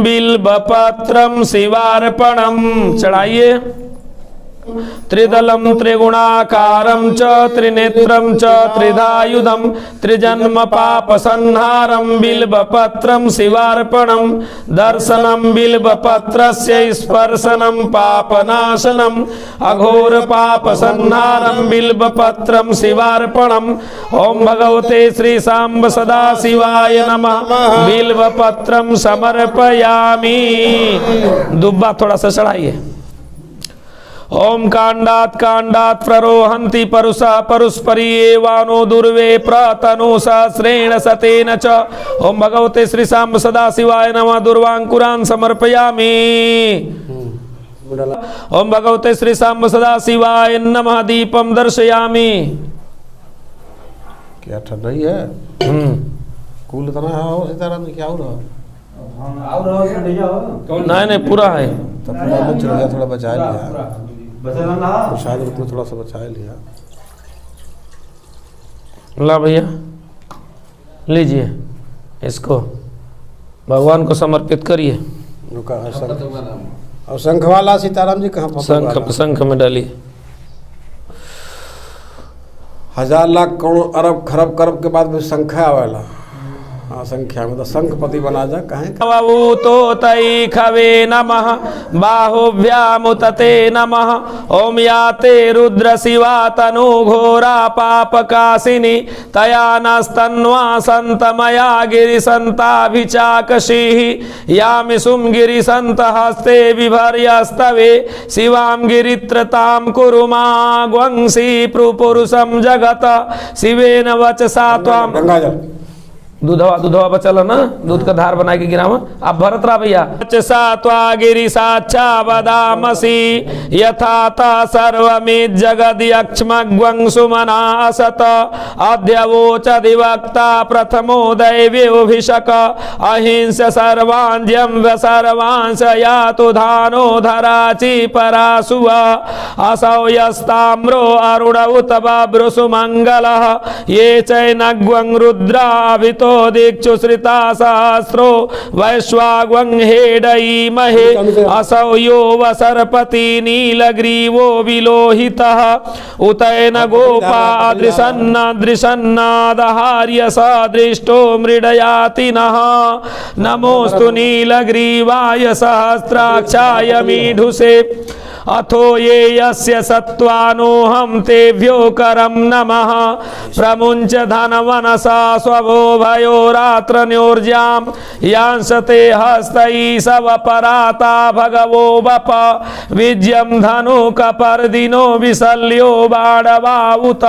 बिल्बपत्रम शिवार्पणम चढ़ाइए। त्रिदलम त्रिगुणाकारम च त्रिनेत्रम च त्रिधायुधम त्रिजन्म पाप संहारम बिल्बपत्रम शिवार्पणम दर्शनम बिल्बपत्रस्य स्पर्शनम पापनाशनम अघोर पाप संहारम बिल्बपत्रम शिवार्पणम। ओम भगवते श्री सांब सदा शिवाय नमः। बिल्बपत्रम समर्पयामि। दुब्बा थोड़ा सा चढ़ाइए। ओम कांडात कांडात प्ररोहंति परुषा परुष्परियेवानो दुर्वे प्रतनु सहस्रेण सतेन च। ओम भगवते श्री सांब सदा शिवाय नमः। दुर्वांकुरान् समर्पयामि। ओम भगवते श्री सांब सदा शिवाय नमः। दीपम दर्शयामि। क्या ठंडा ही है? कूल इतना है और सीताराम जी क्या हो रहा? नहीं पूरा है। तो पूरा मत चल गया, थोड़ा बचा लिया प्रसाद रूप में, थोड़ा सा बचा लिया। ला भैया लीजिए, इसको भगवान को समर्पित करिए। और शंख वाला सीताराम जी कहाँ? शंख में डालिए। हजार लाख करोड़ अरब खरब करब के बाद भी संख्या आवेला। हाँ, संख्या में तो शंखपति बना जा कहें। तो तई खवे नमः बाहुभ्यामुतते नमः। ओम याते रुद्र शिवा तनु घोरा पापकाशिनी तया नस्तन्वा संतमया गिरिसंताभिचाकशीः यामिषुं गिरिसंत हस्ते बिभर्यस्तवे शिवां गिरित्रतां कुरु मा ग्वंसी पुरुषं जगत शिवेन वचसा त्वां। दूधवा बचल ना, दूध का धार बना के गिरावा। आप भरत रहा भैया। सात्वा गिरी साक्षा बदामसी यथाता सर्वमिद जगद यक्ष्मग्वं सुमना असत अध्यवोच दिवक्ता प्रथमो दैव्योभिषक अहिंस सर्वांज्यं सर्वांश यातु धानो धराची परासुव असौ यस्ताम्रो अरुण उत बभ्रुसुमंगलः ये चैनग्वं रुद्राभितो दीक्षुश्रिता सहस्रो वैश्वाग्वं हेडयीमहे असौ यो वसर्पति नीलग्रीवो विलोहितः उतैन गोपादृशन्नादहार्य सदृष्टो मृडयातिनः नमोस्तु नीलग्रीवाय सहस्राक्षाय मीढुषे अथो ये यस्य सत्त्वानोऽहं तेभ्यो करं नमः प्रमुञ्च धनवनसा स्वभो भयोरात्र न्योर्जां यांसते हस्तैः सवपराता भगवो वप विज्यं धनुकपर्दिनो विशल्यो बाणवाउत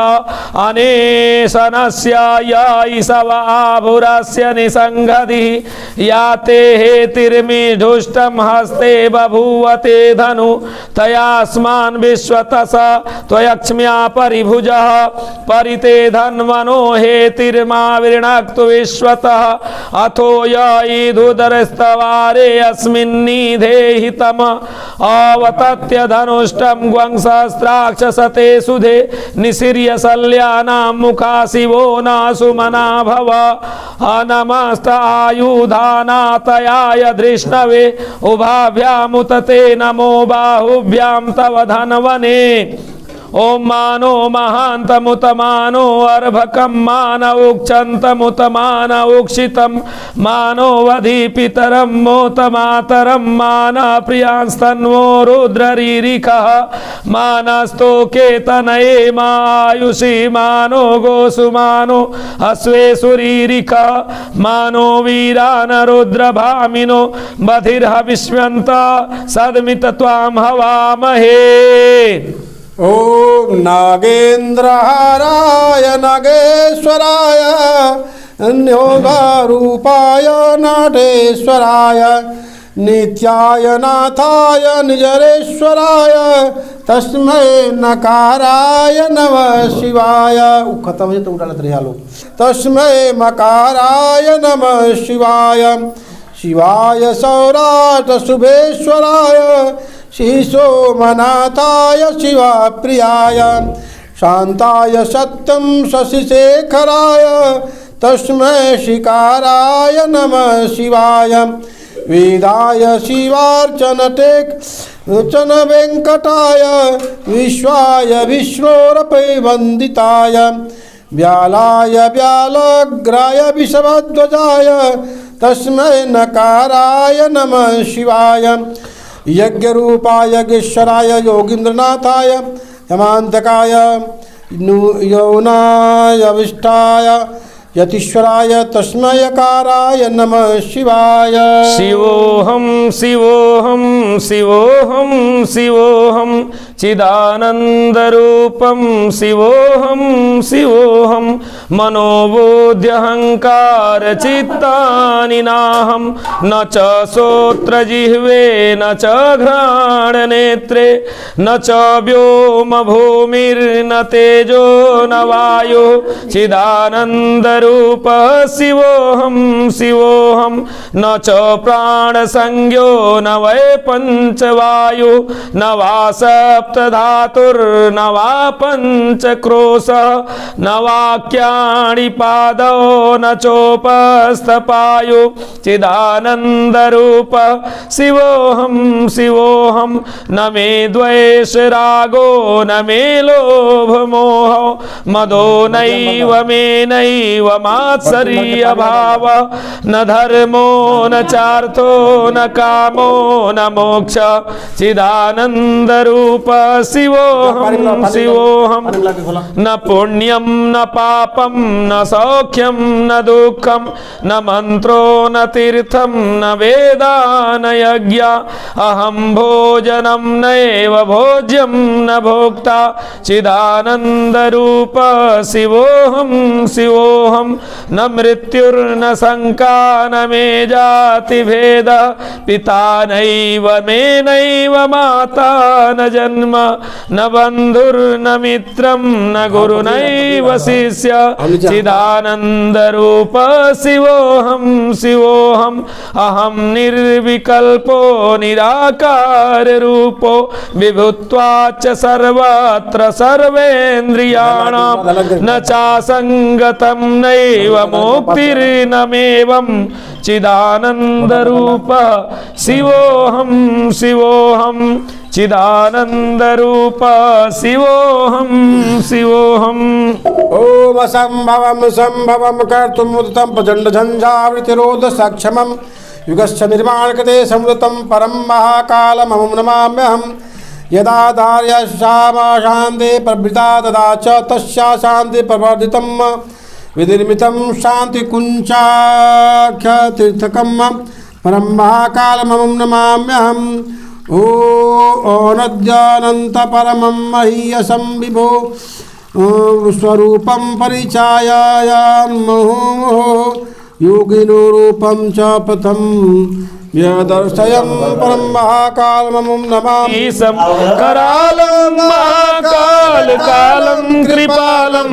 अनेशनस्य य सव आभुरस्य निसंगतिः याते हेतिर्मीढुष्टं हस्ते बभूवते धनु तयास्मान् विश्वतस त्वयक्ष्म्या परिभुजः परिते धन्वनो हेतिर्मा वृणक्तु विश्वतः अथो यईधुदरस्तवारे अस्मिन्निधेहितम अवतत्य धनुष्टं ग्वं सहस्राक्षसते सुधे निसीर्य शल्यानां मुखा शिवो न सुमना भव अनमस्त आयुधानातयाय धृष्णवे उभाभ्यामुतते नमो बाहुभ्यां तव धनवने। ओम मानो महान्तमुतमानो अर्भकं मानवोक्षन्तमुतमान उक्षितं मानो वधीपितरं मोतमातरं माना प्रियांस्तन्वो रुद्ररीरिकः मानस्तोके तनये मायुषी मानो गोसुमानो अश्वेशुरीरिक मानो वीरान रुद्रभामिनो बधिर्हविष्यन्त सदमित त्वां हवामहे। ओम नागेन्द्रहाराय नागेश्वराय न्योगारूपाय नाटेश्वराय नित्याय नाथाय निजरेश्वराय तस्मै नकाराय नमः शिवाय। खत्म है तो उड़ा लेते लो। तस्मै मकाराय नमः शिवाय। शिवाय सौराट शुभेश्वराय शिशोमनाथाय शिवप्रियाय शांताय सत्यं शशिशेखराय तस्मै शिकाराय नमः शिवाय। वेदाय शिवार्चनटेक च वेंकटाय विश्वाय विष्णोरपै वंदिताय व्यालाय व्यालग्राय विषभध्वजाय तस्मै नकाराय नमः शिवाय यज्ञरूपाय यज्ञेश्वराय योगींद्रनाथाय हेमांतकाय यौनाय विष्टाय यतीश्वराय तस्मयकाराय नमः शिवाय। शिवोऽहं शिवोऽहं शिवोऽहं शिवोऽहं चिदानन्दरूपं शिवोऽहं शिवोऽहं मनोबुद्ध्यहङ्कारचित्तानि नाहं न च श्रोत्रजिह्वे न च घ्राणनेत्रे न च व्योमभूमिर्न तेजो न वायु चिदानन्दरूप शिवोऽहं शिवोऽहं न च प्राणसंज्ञो न वै पञ्चवायु न वा सप्तधातुर्न वा पञ्चक्रोश न वाक्याणि पादौ न चोपस्थपायु चिदानन्दरूप शिवोऽहं शिवोऽहं न मे द्वेषरागो न मे लोभमोहो मदो नैव मे नैव मात्सर्यभाव न धर्मो न चार्थो न कामो न मोक्ष चिदानन्दरूप शिवोऽहं शिवोऽहं न पुण्यं न पापं न सौख्यं न दुःखं न मन्त्रो न तीर्थं न वेदा न यज्ञ अहं भोजनं नैव भोज्यं न भोक्ता चिदानन्दरूप शिवोऽहं शिवोऽहं न मृत्युर्न शङ्का न मे जातिभेद पिता नैव मे नैव माता न जन्म न बन्धुर्न मित्रं न गुरुनैव शिष्य चिदानन्दरूप शिवोऽहं शिवोऽहं अहं निर्विकल्पो निराकाररूपो विभुत्वाच्च सर्वत्र सर्वेन्द्रियाणां न चासङ्गतं नैव मुक्तिर्नमेवं चिदानन्दरूप शिवोऽहं शिवोऽहं चिदानन्दरूप शिवोऽहं शिवोऽहं। ओम संभवं संभवं कर्तुं मुदितं प्रचण्ड झञ्झावृतिरोध सक्षमं युगस्य निर्माणकृते समुदितं परं महाकालमहं नमाम्यहं यदा धार्यशामा शान्ति प्रवृता तदा च तस्या शान्ति प्रवर्धितं विनिर्मितं शान्तिकुञ्चाख्यतीर्थकं परं महाकालमहं नमाम्यहं ओनद्यानन्त परमं महीयसं विभो स्वरूपं परिचायान्मुहुः योगिनो रूपं च प्रथम यदर्शयं परं महाकालममुं नमामि करालं महाकाल कालं कृपालं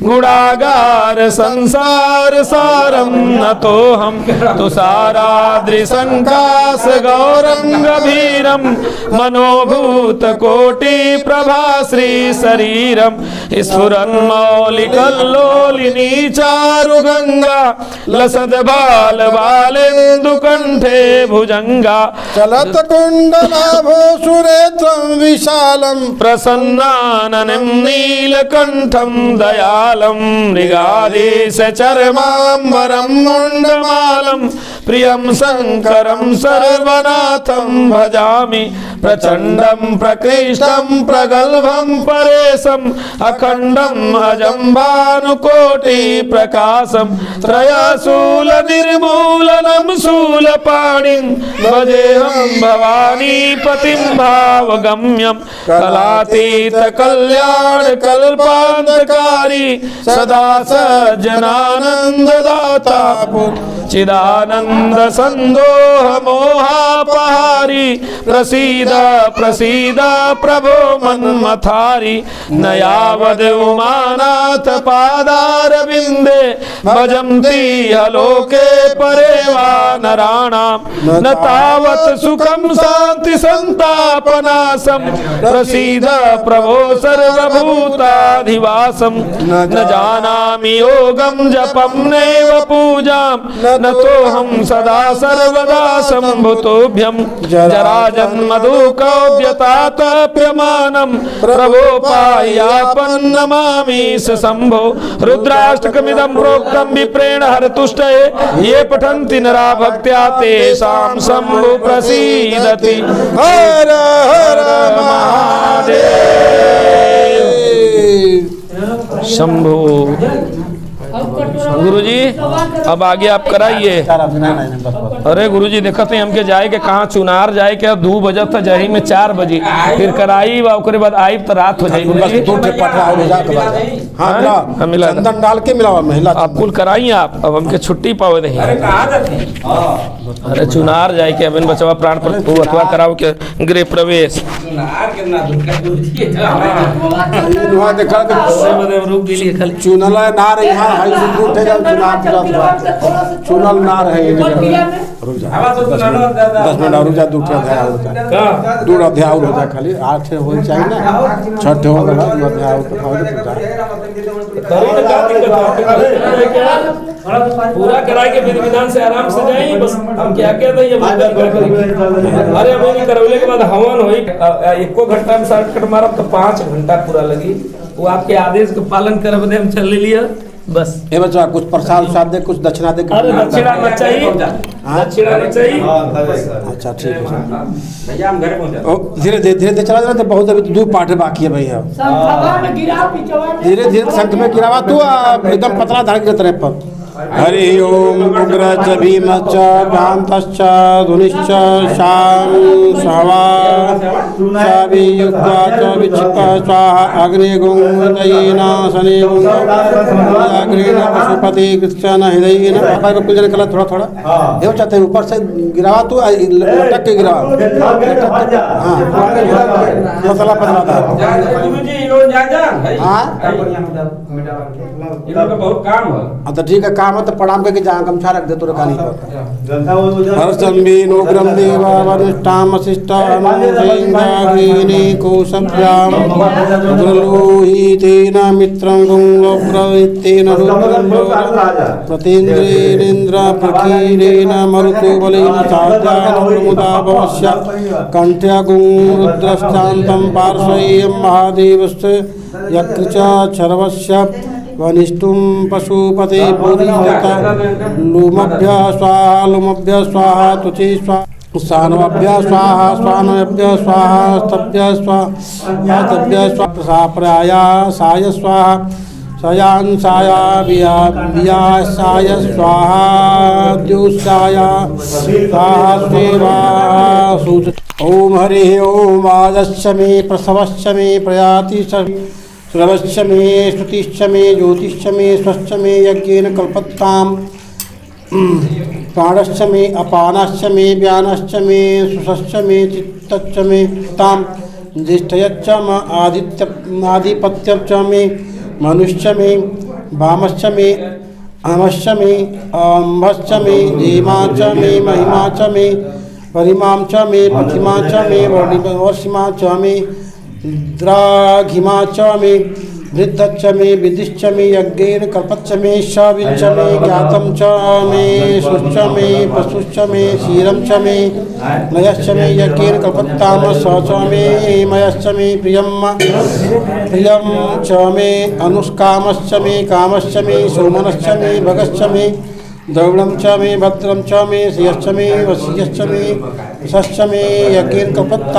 गुणागार संसार सारं नतोऽहं तुषाराद्रिसङ्कास गौरं गभीरं मनोभूतकोटि प्रभाश्री शरीरं स्फुरन्मौलिकल्लोलिनी चारुगङ्गा लसद् बालेन्दुकण्ठे भुजंगा चलत कुंडलाभो सुरेत्रं विशालं प्रसन्नाननं नीलकण्ठं दयालं मृगाधीश चर्माम्बरं मुण्डमालं प्रियं शङ्करं सर्वनाथं भजामि प्रचण्डं प्रकृष्टं प्रगल्भं परेशम् अखण्डं अजं भानुकोटि प्रकाशं त्रयशूल निर्मूलनं शूलपाणिं भजेऽहं भवानीपतिं भावगम्यं कलातीत कल्याण कल्पान्तकारी सदा सज्जनानन्ददाता चिदानन्द सन्दोह मोहापहारी प्रसीद प्रसीद प्रभो मन्मथारी न यावद् उमानाथ पादारविन्दे भजन्ति लोके परे वा नराणां न तावत् सुखं शान्ति संतापनाशं प्रसीद प्रभो सर्वभूताधिवासं न जानामि योगं जपं नैव पूजां न तोऽहं सदा सर्वदा सम्भुतोऽभ्यं जराजन्म दुःखोऽव्यतातप्यमानं प्रभो पायापन्नमामि स शम्भो रुद्राष्टकमिदं प्रोक्तं विप्रेण हरतुष्टये ये पठन्ति नरा भक्त्या तेषां शम्भो प्रसीदति हर हर महादेव। शंभो। गुरुजी अब आगे आप कराइए। अरे गुरुजी देखते हैं हमके जाए के कहाँ चुनार जाए के 2 बजे था जाही में 4 बजे फिर कराई ओकरे बाद आई तो रात हो जाए गुरुजी। हाँ मिला चंदन डाल के मिला महिला आप कुल कराइए आप अब हमके छुट्टी पावे नहीं। अरे चुनार जाए के अबन बचवा प्राण पर अथवा कराओ के गृह प्रवेश चुनल नार यहाँ चुनल नार है 10 मिनट और रुक जा 2 अध्याय और हो जाए खाली 8 हो चाहिए ना 6 हो गया 2 अध्याय पूरा कराए के विधि विधान से आराम से जाइए बस हम क्या कहते हैं ये अरे अभी करवले के बाद हवन हुई 1 घंटा में शॉर्टकट मारब तो 5 घंटा पूरा लगी वो आपके आदेश का पालन कर बदे हम चल लिया बस। ए बच्चा कुछ प्रसाद उसाद दे कुछ दक्षिणा दे। अरे दक्षिणा न चाहिए दक्षिणा न चाहिए। अच्छा ठीक है भैया हम घर पहुंचा धीरे धीरे चला जाना तो बहुत अभी 2 पाठ बाकी है भैया धीरे धीरे संत में गिरावा तू एकदम पतला धार गिरत रहे पर। हरि ओम उग्र च भीम च भ्रांतश्च धुनिश्च शां स्वाहा सावियुक्ता च विक्षिप्ता स्वाहा अग्निगुंजयेन शनिगुंज अग्निन पशुपति कृष्ण हृदयेन पापा को कुछ कला थोड़ा थोड़ा ये चाहते ऊपर से गिरावा तू लटक के गिरावा। हां पतला पतला था गुरुजी इन लोग जा हां इन लोग का बहुत काम है। तो ठीक है काम तो प्रणाम करके जहाँ गमछा रख दे तो रखा नहीं पड़ता। हर्षम्बी नोग्रम देवा वरिष्ठाम शिष्टामि कौशभ्याम उग्रलोहितेन मित्रं गुंगोप्रवृत्तेन रुद्रं प्रतीन्द्रेन्द्र प्रकीरेण मरुतो बलेन साध्यान प्रमुदाभवस्य कंठ्यगुं रुद्रश्चान्तं पार्श्वयं महादेवस्य यकृचा छर्वस्य वनिष्ठुं पशुपते बोधिसता लुमभ्य स्वाहा तुचि स्वाहा सानवभ्य स्वाहा स्वानभ्य स्वाहा स्तभ्य स्वाहा तभ्य स्वाहा प्रयासाय स्वाहा शयांसाया वियासाय स्वाहा द्युसाय स्वाहा स्वेवा सूच। ओम हरि ओम आजस्य मे प्रसवस्य मे प्रयाति श्रवश्च मे श्रुतिश्च मे ज्योतिश्च मे स्वश्च मे यज्ञेन कल्पत्तां प्राणश्च मे अपानश्च मे व्यानश्च मे सुषश्च मे चित्तश्च मे तां ज्येष्ठयश्च आधिपत्यश्च मे मनुश्च मे वामश्च मे अमश्च मे अम्भश्च मे धीमा च मे महिमा च मे परिमां च मे प्रतिमा च मे वर्षिमा च मे द्राघिमा च मे वृद्धच्च मे विदिश्च मे यज्ञेन कल्पच्च मे शविच्च मे ज्ञातं च मे शुश्च मे पशुश्च मे क्षीरं च मे नयश्च मे यज्ञेन कल्पत्ताम स च मे मयश्च मे प्रियं च मे अनुष्कामश्च मे कामश्च मे सोमनश्च मे भगश्च मे द्रविणं च मे भद्रं च मे श्रियश्च मे वशीयश्च मे यशश्च मे यज्ञेन कल्पत्ताम्